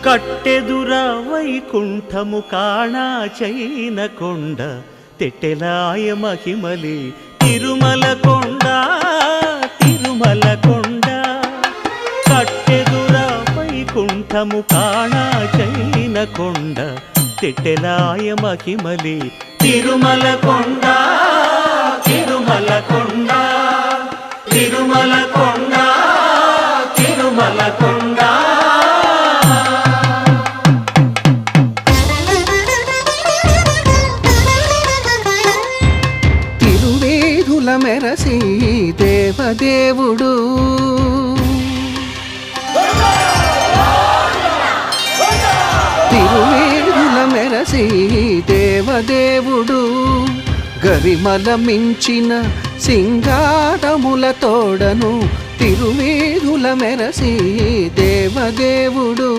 కట్టెదుర వైకుంఠము కాణా చైన కొండ తెట్టెలాయ మహిమలి తిరుమల కొండ తిరుమల కొండ కట్టెదుర వైకుంఠము కాణా చైన కొండ తెట్టెలాయ మహిమలి తిరుమల కొండ తిరుమల కొండ తిరుమల కొండ తిరుమల కొండ తిరువేధుల మెరసి దేవదేవుడు తిరువేధుల మెరసి దేవదేవుడు గరిమల మించిన సింగారముల తోడను తిరువేధుల మెరసి దేవదేవుడు